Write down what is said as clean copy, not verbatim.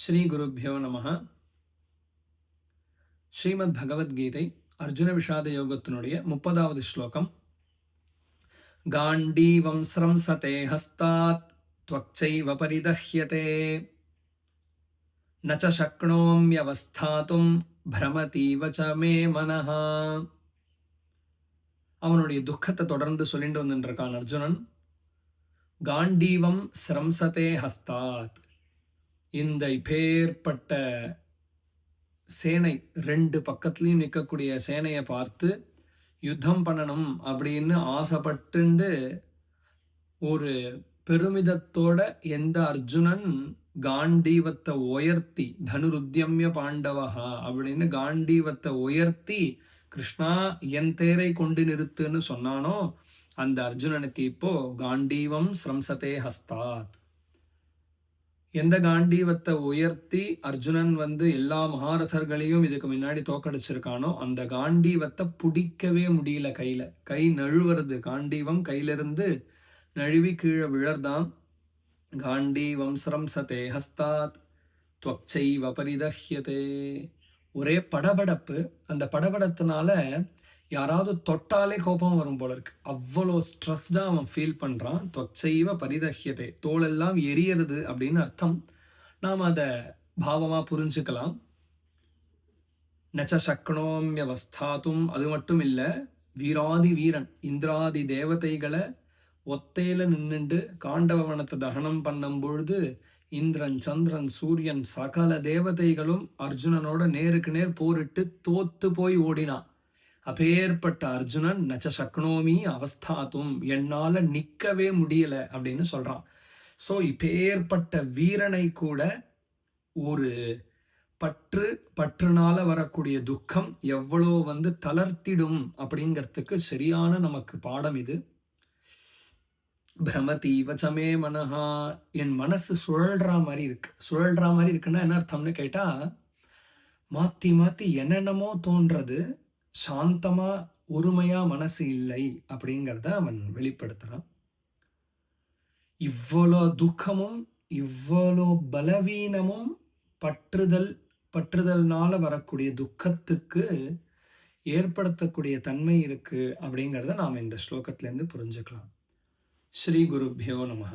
ஸ்ரீ குருப்யோ நமः. ஸ்ரீமத் பகவத்கீதை அர்ஜுன விஷாத யோகத்தினுடைய 30வது ஸ்லோகம். காண்டீவம் ஸ்ரம்சதே ஹஸ்தாத் த்வக்சைவ பரிதஹ்யதே ந ச சக்னோம்யவஸ்தாதும் பிரமதீவ ச மே மனஹ. அவனுடைய துக்கத்தை தொடர்ந்து சொல்லிட்டு வந்துருக்கான் அர்ஜுனன். காண்டீவம் ஸ்ரம்சதே ஹஸ்தாத், இந்த இப்பேற்பட்ட சேனை, ரெண்டு பக்கத்துலையும் நிற்கக்கூடிய சேனையை பார்த்து யுத்தம் பண்ணணும் அப்படின்னு ஆசைப்பட்டுண்டு ஒரு பெருமிதத்தோட எந்த அர்ஜுனன் காண்டீவத்தை உயர்த்தி தனுருத்யம்ய பாண்டவஹா அப்படின்னு காண்டீவத்தை உயர்த்தி கிருஷ்ணா என் தேரை கொண்டு நிறுத்துன்னு சொன்னானோ அந்த அர்ஜுனனுக்கு இப்போ காண்டீவம் ஸ்ரம்சதே ஹஸ்தாத். எந்த காண்டீவத்தை உயர்த்தி அர்ஜுனன் எல்லா மகாரதர்களையும் இதுக்கு முன்னாடி தோக்கடிச்சிருக்கானோ அந்த காண்டீவத்தை பிடிக்கவே முடியல. கை நழுவுறது, காண்டீவம் கையிலிருந்து நழுவி கீழே விழர்தான். காண்டீவம் ஸ்ரம்சதே ஹஸ்தாத் த்வக்சைவ பரிதஹ்யதே. ஒரே படபடப்பு. அந்த படபடத்தினால யாராவது தொட்டாலே கோபம் வரும் போல இருக்கு. அவ்வளோ ஸ்ட்ரெஸ்டா அவன் ஃபீல் பண்றான். தொச்சைவ பரிதஹ்யதே, தோலெல்லாம் எரியறது அப்படின்னு அர்த்தம். நாம் அதை பாவமா புரிஞ்சுக்கலாம். நச்ச சக்னோம்யவஸ்தாத்தும், அது மட்டும் இல்லை, வீராதி வீரன் இந்திராதி தேவதைகளை ஒத்தையில நின்றுண்டு காண்டவவனத்தை தகனம் பண்ணும் பொழுது இந்திரன் சந்திரன் சூரியன் சகல தேவதைகளும் அர்ஜுனனோட நேருக்கு நேர் போரிட்டு தோத்து போய் ஓடினான். அப்பேற்பட்ட அர்ஜுனன் நச்ச சக்னோமி அவஸ்தாத்தும், என்னால நிற்கவே முடியல அப்படின்னு சொல்றான். ஸோ இப்பேற்பட்ட வீரனை கூட ஒரு பற்றுனால வரக்கூடிய துக்கம் எவ்வளோ தளர்த்திடும் அப்படிங்கிறதுக்கு சரியான நமக்கு பாடம் இது. பிரமதீவ ச மே மனஹா, என் மனசு சுழல்ற மாதிரி இருக்கு. சுழல்ற மாதிரி இருக்குன்னா என்ன அர்த்தம்னு கேட்டா, மாத்தி மாத்தி என்னென்னமோ தோன்றது, சாந்தமா ஒருமையா மனசு இல்லை அப்படிங்கிறத அவன் வெளிப்படுத்துறான். இவ்வளோ துக்கமும் இவ்வளோ பலவீனமும் பற்றுதல்னால வரக்கூடிய துக்கத்துக்கு ஏற்படுத்தக்கூடிய தன்மை இருக்கு அப்படிங்கிறத நாம் இந்த ஸ்லோகத்திலேருந்து புரிஞ்சுக்கலாம். ஸ்ரீ குருப்யோ நமஹ.